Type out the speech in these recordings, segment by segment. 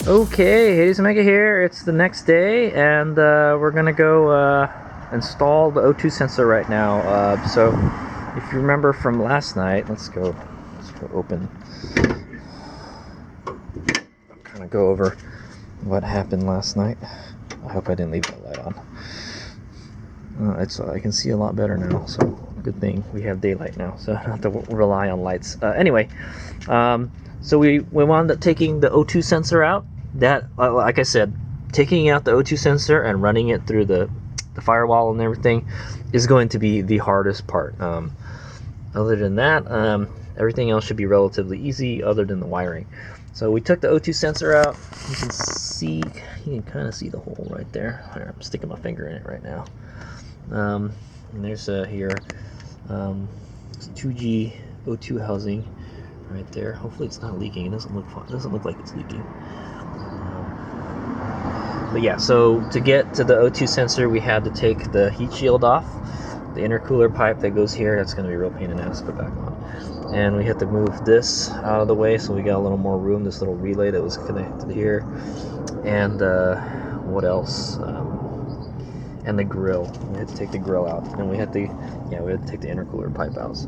Okay, Hades Omega here. It's the next day, and we're gonna go install the O2 sensor right now. So, if you remember from last night, let's go open. Kind of go over what happened last night. I hope I didn't leave the light on. I can see a lot better now, so good thing we have daylight now, so I don't have to rely on lights. Anyway, so we wound up taking the O2 sensor out. That, like I said, taking out the O2 sensor and running it through the firewall and everything is going to be the hardest part. Other than that, everything else should be relatively easy, other than the wiring. So we took the O2 sensor out. You can kind of see the hole right there. I'm sticking my finger in it right now. And there's here 2G O2 housing right there. Hopefully it's not leaking. It doesn't look fun. It doesn't look like it's leaking. But yeah, so to get to the O2 sensor, we had to take the heat shield off, the intercooler pipe that goes here. That's going to be a real pain in the ass to put back on. And we had to move this out of the way so we got a little more room. This little relay that was connected here, and what else? And the grill. We had to take the grill out, and we had to take the intercooler pipe out. So,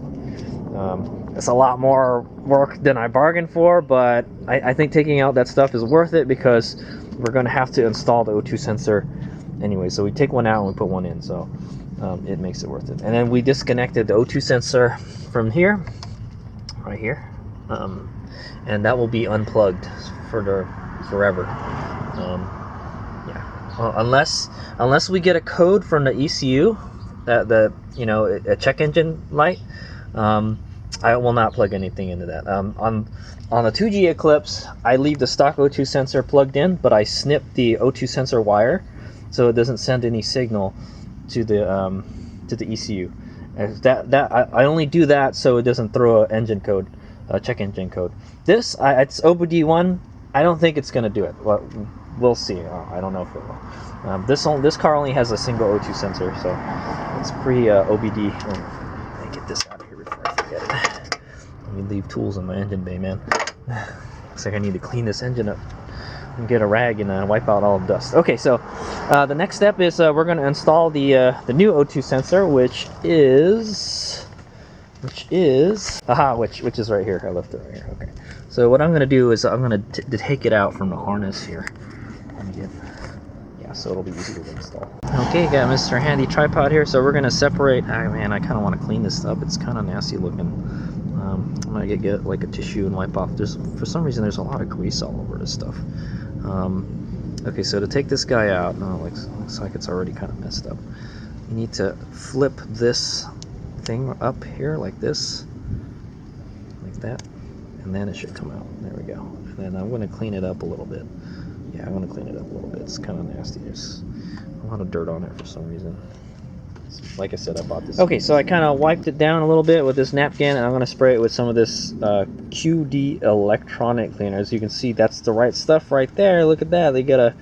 it's a lot more work than I bargained for, but I think taking out that stuff is worth it because we're going to have to install the O2 sensor anyway. So we take one out and we put one in, so it makes it worth it. And then we disconnected the O2 sensor from here, right here, and that will be unplugged forever. Unless we get a code from the ECU, a check engine light, I will not plug anything into that. On the 2G Eclipse, I leave the stock O2 sensor plugged in, but I snip the O2 sensor wire so it doesn't send any signal to the ECU. I only do that so it doesn't throw an engine code, check engine code. It's OBD1. I don't think it's going to do it. Well, we'll see. I don't know if it will. This car only has a single O2 sensor, so it's pre-OBD. Let me get this out of here before I forget it. Let me leave tools in my engine bay, man. Looks like I need to clean this engine up and get a rag and wipe out all the dust. Okay, so the next step is we're going to install the new O2 sensor, which is right here. I left it right here. Okay. So what I'm going to do is I'm going to take it out from the harness here. So it'll be easy to install. Okay, got Mr. Handy tripod here. So we're going to separate. Man, I kind of want to clean this up. It's kind of nasty looking. I'm going to get like a tissue and wipe off. For some reason, there's a lot of grease all over this stuff. Okay, so to take this guy out, looks like it's already kind of messed up. You need to flip this thing up here like this, like that, and then it should come out. There we go. And then I'm going to clean it up a little bit. Yeah, I want to clean it up a little bit. It's kind of nasty. There's a lot of dirt on it for some reason. Like I said, I bought this. Okay, so I kind of wiped it down a little bit with this napkin, and I'm going to spray it with some of this QD electronic cleaner. As you can see, that's the right stuff right there. Look at that. They got a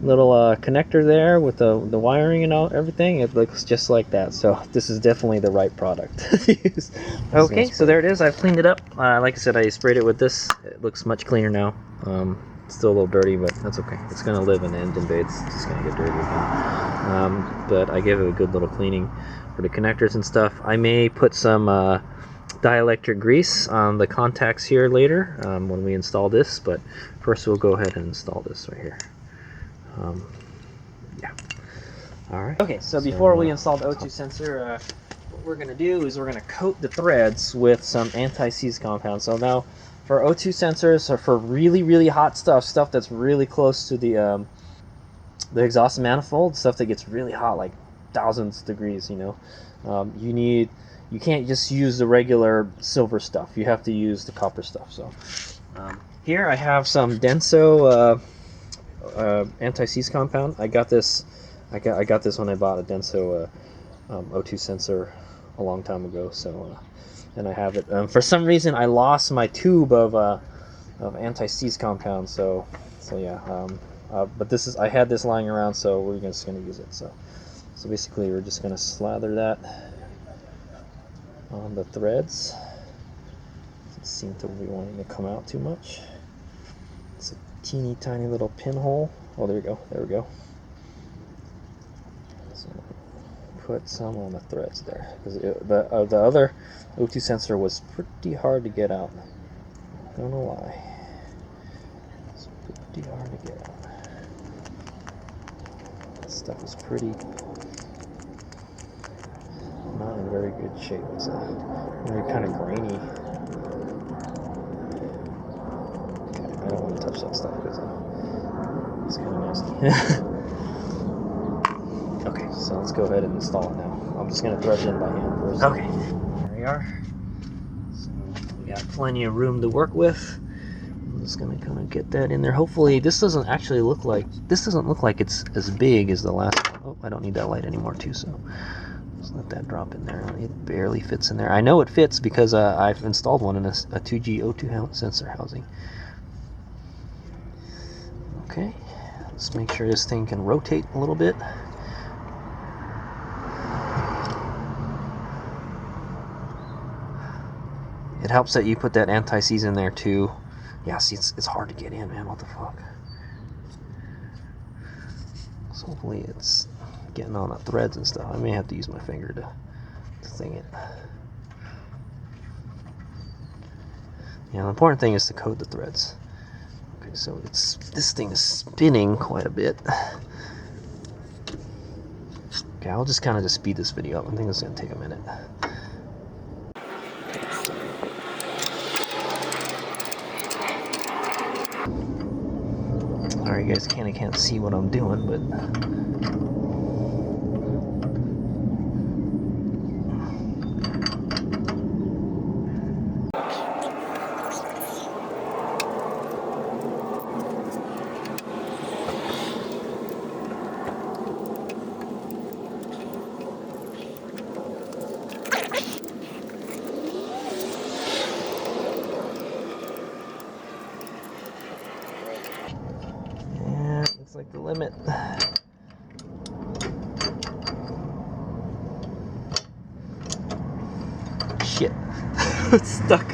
little connector there with the wiring and everything. It looks just like that. So this is definitely the right product to use. Okay, so there it is. I've cleaned it up. Like I said, I sprayed it with this. It looks much cleaner now. It's still a little dirty, but that's okay. It's going to live in the engine bay. It's just going to get dirty again. But I gave it a good little cleaning for the connectors and stuff. I may put some dielectric grease on the contacts here later when we install this, but first we'll go ahead and install this right here. Yeah. All right. Okay, so before we install the O2 sensor, what we're going to do is we're going to coat the threads with some anti-seize compound. So now, for O2 sensors, or for really, really hot stuff that's really close to the exhaust manifold, stuff that gets really hot, like thousands of degrees, you can't just use the regular silver stuff. You have to use the copper stuff. So here I have some Denso anti-seize compound. I got this when I bought a Denso O2 sensor a long time ago. So. And I have it. For some reason, I lost my tube of anti-seize compound. So yeah. But I had this lying around, so we're just gonna use it. So basically, we're just gonna slather that on the threads. Doesn't seem to be wanting to come out too much. It's teeny tiny little pinhole. Oh, there we go. There we go. So put some on the threads there, because the other O2 sensor was pretty hard to get out. Don't know why. It's pretty hard to get out. This stuff is pretty not in very good shape. It's very kind of grainy. Okay, I don't want to touch that stuff because it's kind of nasty. Okay, so let's go ahead and install it now. I'm just going to thread it in by hand first. Okay, there we are. So we got plenty of room to work with. I'm just going to kind of get that in there. Hopefully this doesn't actually look like, it's as big as the last one. Oh, I don't need that light anymore too, so just let that drop in there. It barely fits in there. I know it fits because I've installed one in a 2G O2 sensor housing. Okay, let's make sure this thing can rotate a little bit. It helps that you put that anti-seize in there too. Yeah, see, it's hard to get in, man. What the fuck? So hopefully it's getting on the threads and stuff. I may have to use my finger to thing it. Yeah, the important thing is to coat the threads. Okay, so this thing is spinning quite a bit. Okay, I'll just kind of speed this video up. I think it's going to take a minute. Sorry, you guys can't see what I'm doing, but like the limit. Shit. It's stuck.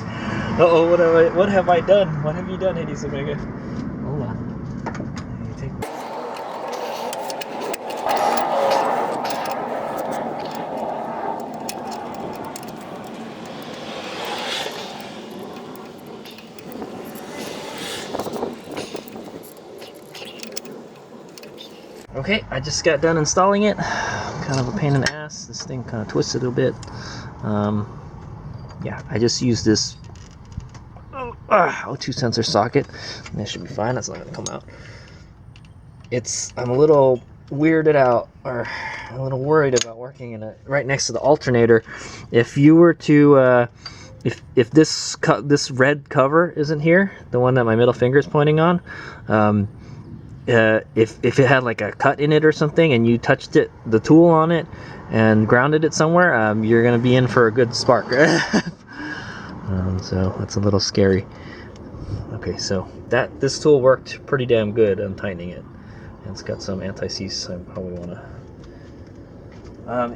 Uh-oh, what have I done? What have you done, Hades Omega? Hold on. Take Okay, I just got done installing it. Kind of a pain in the ass. This thing kind of twisted a bit. Yeah, I just used this O2 sensor socket, and that should be fine. That's not going to come out. I'm a little weirded out, or a little worried about working in it right next to the alternator. If you were to, if this red cover isn't here, the one that my middle finger is pointing on, if it had like a cut in it or something, and you touched the tool on it, and grounded it somewhere, you're gonna be in for a good spark. So that's a little scary. Okay, so this tool worked pretty damn good on tightening it, and it's got some anti-seize. How we want to.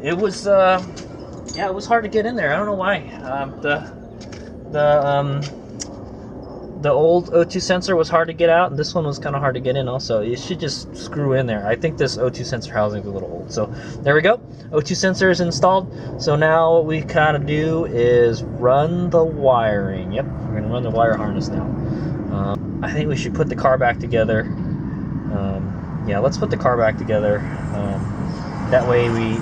It was yeah, it was hard to get in there. I don't know why. The old O2 sensor was hard to get out, and this one was kind of hard to get in also. You should just screw in there. I think this O2 sensor housing is a little old. So there we go. O2 sensor is installed. So now what we kind of do is run the wiring. Yep, we're going to run the wire harness now. I think we should put the car back together. Yeah, let's put the car back together. That way we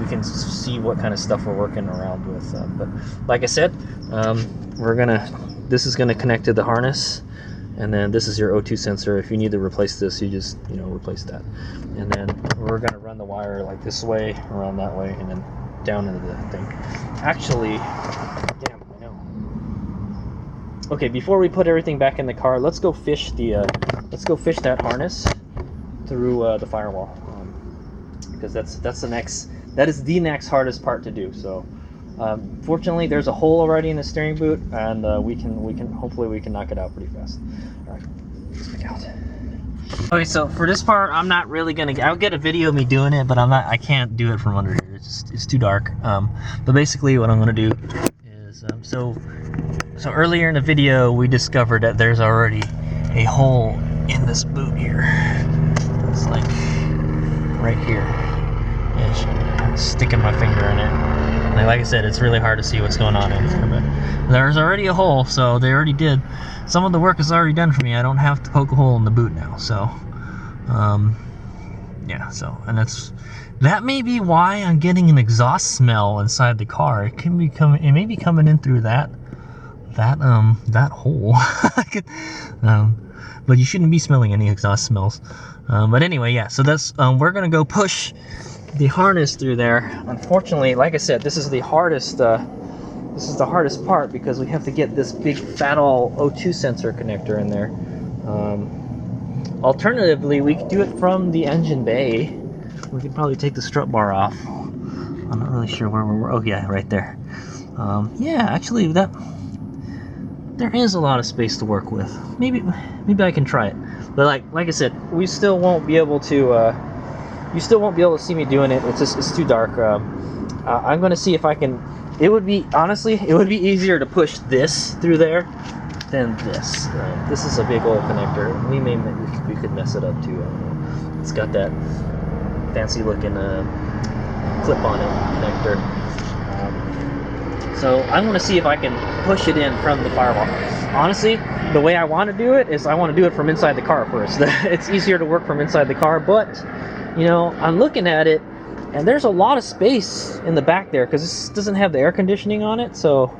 can see what kind of stuff we're working around with. But like I said, this is going to connect to the harness, and then this is your O2 sensor. If you need to replace this, you just replace that, and then we're going to run the wire like this way, around that way, and then down into the thing. Actually, damn, I know. Okay, before we put everything back in the car, let's go fish that harness through the firewall, because that is the next hardest part to do. So. Fortunately, there's a hole already in the steering boot, and hopefully we can knock it out pretty fast. All right, let's pick out. Okay, so for this part, I'm not really I'll get a video of me doing it, but I can't do it from under here. It's too dark. But basically, what I'm gonna do is so earlier in the video we discovered that there's already a hole in this boot here. It's like right here. Yeah, sticking my finger in it. And like I said, it's really hard to see what's going on in here, but there's already a hole, so they already did. Some of the work is already done for me. I don't have to poke a hole in the boot now, so yeah, so, and that may be why I'm getting an exhaust smell inside the car. It may be coming in through that hole. But you shouldn't be smelling any exhaust smells. But anyway, yeah, so that's, we're gonna go push the harness through there. Unfortunately, like I said, this is the hardest part because we have to get this big fat all O2 sensor connector in there. Alternatively, we could do it from the engine bay. We could probably take the strut bar off. I'm not really sure where we're, oh yeah, right there. Yeah, actually there is a lot of space to work with. Maybe I can try it. But like I said, we still won't be able to, you still won't be able to see me doing it. It's too dark. I'm gonna see if I can, honestly, it would be easier to push this through there than this. This is a big old connector. We could mess it up too. It's got that fancy looking clip on it connector. So I'm going to see if I can push it in from the firewall. Honestly, the way I want to do it is I want to do it from inside the car first. It's easier to work from inside the car, but you know, I'm looking at it and there's a lot of space in the back there because this doesn't have the air conditioning on it, so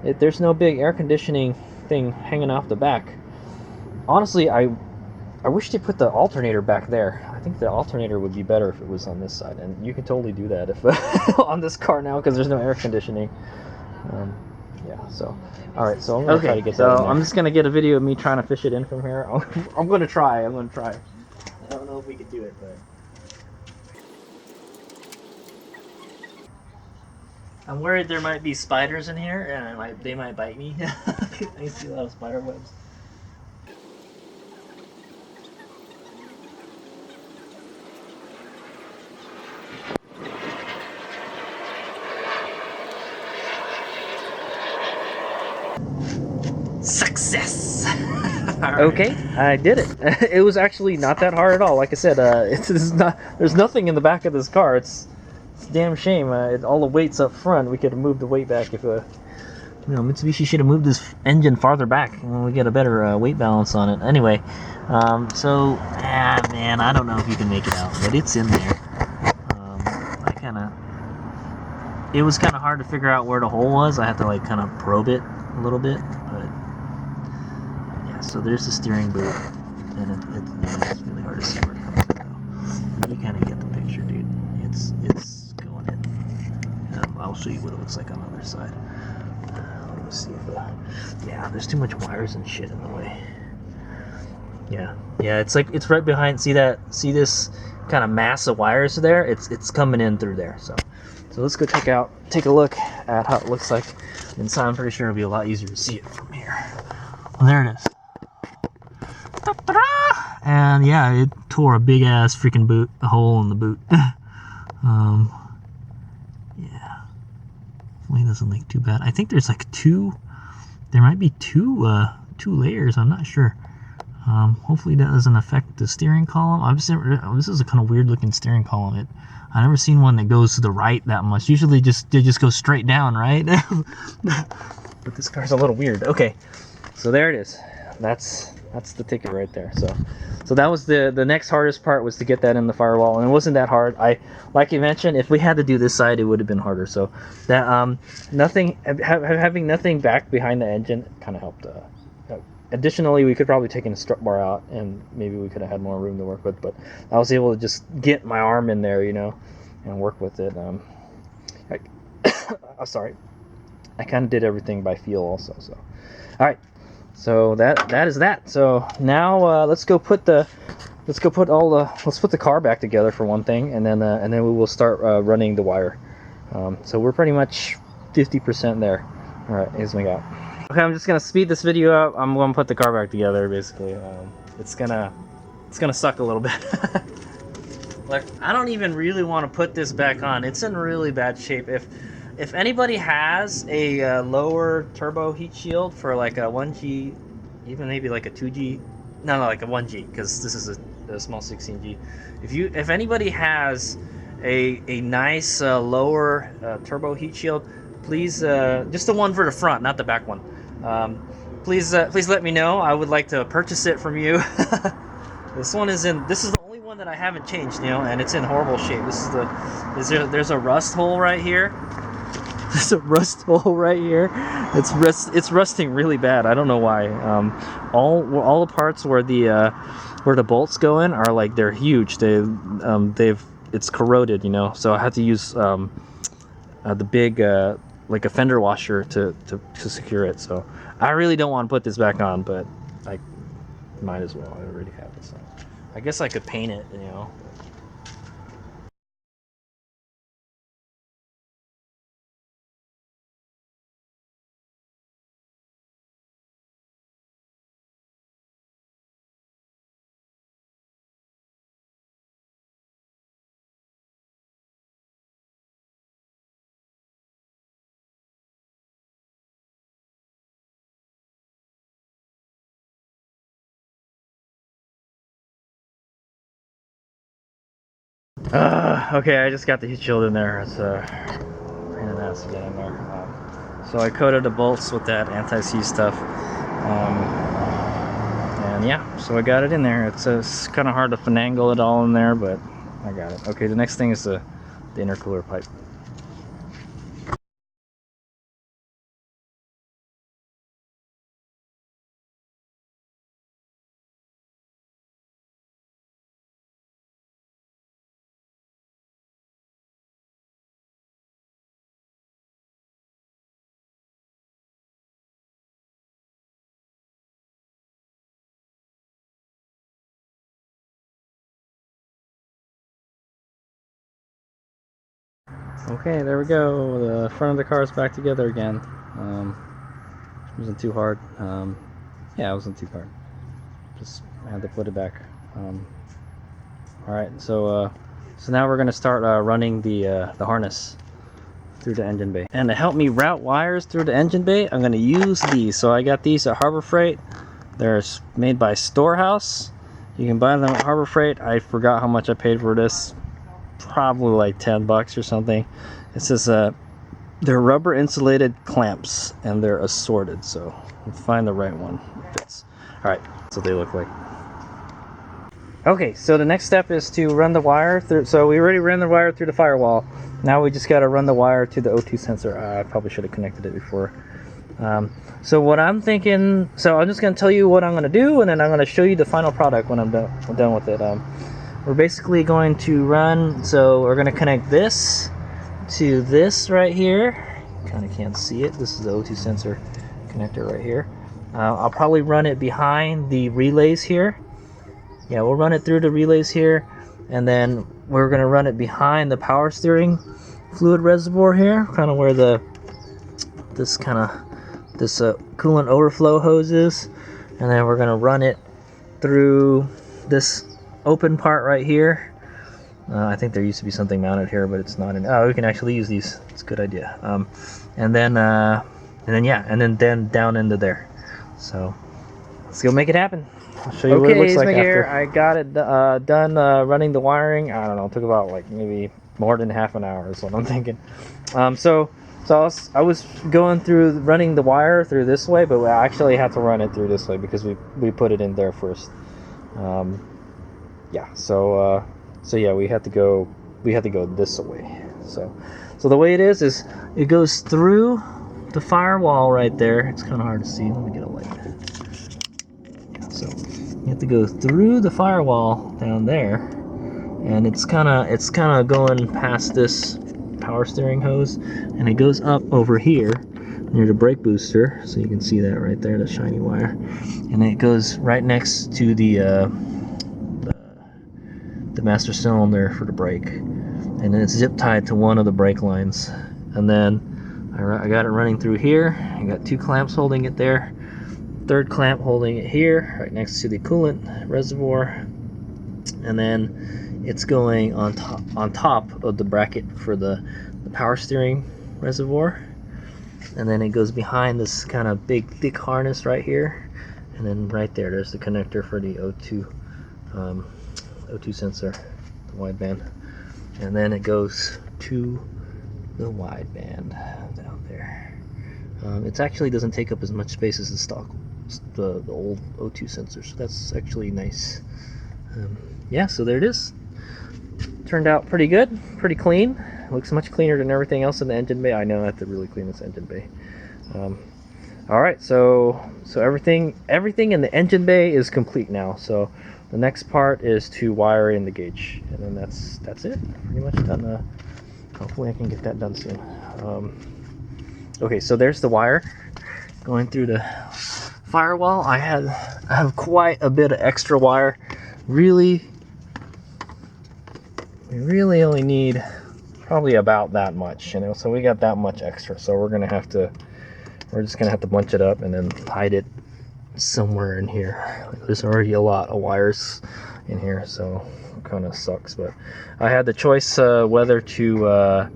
there's no big air conditioning thing hanging off the back. Honestly, I wish they put the alternator back there. I think the alternator would be better if it was on this side, and you can totally do that if on this car now because there's no air conditioning. Yeah, so all right, so I'm gonna try to get that in there. I'm just gonna get a video of me trying to fish it in from here. I'm gonna try. I don't know if we could do it, but I'm worried there might be spiders in here, and they might bite me. I see a lot of spider webs. Success! Okay, I did it. It was actually not that hard at all. Like I said, there's nothing in the back of this car. It's a damn shame. All the weight's up front. We could have moved the weight back if, Mitsubishi should have moved this engine farther back when we get a better weight balance on it. Anyway, man, I don't know if you can make it out, but it's in there. It was kind of hard to figure out where the hole was. I had to kind of probe it a little bit, but yeah. So there's the steering boot, and it's really hard to see where it comes from. But you kind of get the picture, dude. It's going in. I'll show you what it looks like on the other side. Let me see if yeah, there's too much wires and shit in the way. Yeah, it's right behind. See this kind of mass of wires there? It's coming in through there. So let's go take a look at how it looks like inside. I'm pretty sure it'll be a lot easier to see it from here. Well, there it is. And yeah, it tore a big ass freaking a hole in the boot. Yeah, hopefully it doesn't look too bad. I think there's there might be two layers. I'm not sure. Hopefully that doesn't affect the steering column. This is a kind of weird looking steering column. I've never seen one that goes to the right that much. Usually they just go straight down, right? But this car's a little weird. Okay, so there it is. That's the ticket right there. So that was the next hardest part, was to get that in the firewall, and it wasn't that hard. Like you mentioned, if we had to do this side, it would have been harder. So that having nothing back behind the engine kind of helped. Additionally, we could probably take a strut bar out, and maybe we could have had more room to work with, but I was able to just get my arm in there, and work with it. Sorry, I kind of did everything by feel also. So, all right, so that is that. So now let's put the car back together for one thing, and then we will start running the wire. So we're pretty much 50% there. All right, here's my guy. Okay, I'm just gonna speed this video up. I'm gonna put the car back together. Basically, it's gonna suck a little bit. Like, I don't even really want to put this back on. It's in really bad shape. If anybody has a lower turbo heat shield for like a 1G, even maybe like a 2G no, like a 1G, because this is a small 16G. If anybody has a nice lower turbo heat shield, please, just the one for the front, not the back one. Please let me know. I would like to purchase it from you. This is the only one that I haven't changed, and it's in horrible shape. There's a rust hole right here. There's a rust hole right here. It's rusting really bad. I don't know why. All the parts where the bolts go in are like, they're huge. It's corroded, So I had to use the big like a fender washer to secure it. So I really don't want to put this back on, but I might as well. I already have it. So I guess I could paint it, Okay, I just got the heat shield in there. It's a pain in the ass to get in there. So I coated the bolts with that anti-seize stuff. And yeah, so I got it in there. It's kind of hard to finagle it all in there, but I got it. Okay, the next thing is the intercooler pipe. Okay, there we go. The front of the car is back together again. It wasn't too hard. Yeah, it wasn't too hard. Just had to put it back. All right, so now we're gonna start running the harness through the engine bay. And to help me route wires through the engine bay, I'm gonna use these. So I got these at Harbor Freight. They're made by Storehouse. You can buy them at Harbor Freight. I forgot how much I paid for this. Probably like 10 bucks or something. It says they're rubber insulated clamps and they're assorted, so we'll find the right one that fits. All right, that's what they look like. Okay, so the next step is to run the wire through. So we already ran the wire through the firewall. Now we just got to run the wire to the O2 sensor. I probably should have connected it before. So what I'm thinking, so I'm just going to tell you what I'm going to do, and then I'm going to show you the final product when I'm done with it. We're basically going to run, so we're going to connect this to this right here. Kind of can't see it. This is the O2 sensor connector right here. I'll probably run it behind the relays here. Yeah, we'll run it through the relays here, and then we're going to run it behind the power steering fluid reservoir here, kind of where this coolant overflow hose is, and then we're going to run it through this open part right here. I think there used to be something mounted here, but it's not. Oh, we can actually use these. It's a good idea. And then down into there. So let's go make it happen. I'll show you what it looks like after. Here, I got it done running the wiring. I don't know. It took about like maybe more than half an hour is what I'm thinking. So I was going through running the wire through this way, but we actually had to run it through this way because we put it in there first. Yeah, so yeah, we had to go this way. So the way it is it goes through the firewall right there. It's kind of hard to see. Let me get a light. Yeah, so you have to go through the firewall down there, and it's kind of going past this power steering hose, and it goes up over here near the brake booster. So you can see that right there, the shiny wire, and it goes right next to the master cylinder for the brake, and then it's zip tied to one of the brake lines. And then I got it running through here. I got two clamps holding it there, third clamp holding it here right next to the coolant reservoir, and then it's going on top of the bracket for the power steering reservoir, and then it goes behind this kind of big thick harness right here, And then right there's the connector for the O2 O2 sensor, the wideband. And then it goes to the wideband down there. It actually doesn't take up as much space as the stock, the old O2 sensor, so that's actually nice. Yeah, so there it is. Turned out pretty good, pretty clean. Looks much cleaner than everything else in the engine bay. I know I have to really clean this engine bay. All right, so everything in the engine bay is complete now. So the next part is to wire in the gauge, and then that's it. Pretty much done. Hopefully I can get that done soon. Okay, so there's the wire going through the firewall. I have quite a bit of extra wire. We really only need probably about that much, you know. So we got that much extra. So we're just gonna have to bunch it up and then hide it somewhere in here. There's already a lot of wires in here, so it kind of sucks. But I had the choice whether to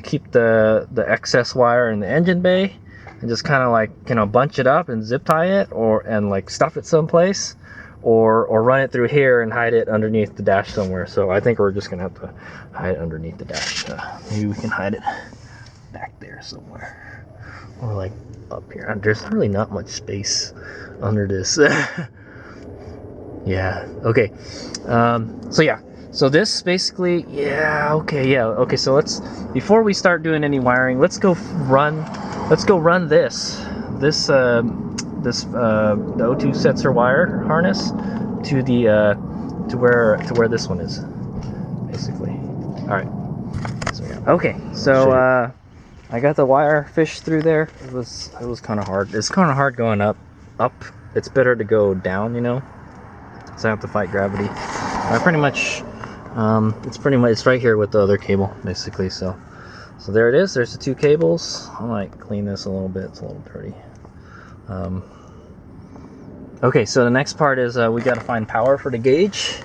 keep the excess wire in the engine bay and just kind of like, you know, bunch it up and zip tie it, and like stuff it someplace, or run it through here and hide it underneath the dash somewhere. So I think we're just gonna have to hide it underneath the dash. Maybe we can hide it back there somewhere, or like up here. There's really not much space under this. Yeah, okay. So this basically, okay, so before we start doing any wiring, let's go run this the O2 sensor wire harness to the to where this one is, basically. All right. So yeah. Okay. So I got the wire fished through there. It was kind of hard. It's kind of hard going up. It's better to go down, you know. So I have to fight gravity. I pretty much it's right here with the other cable, basically. So there it is. There's the two cables. I might clean this a little bit. It's a little dirty. Okay, so the next part is we got to find power for the gauge.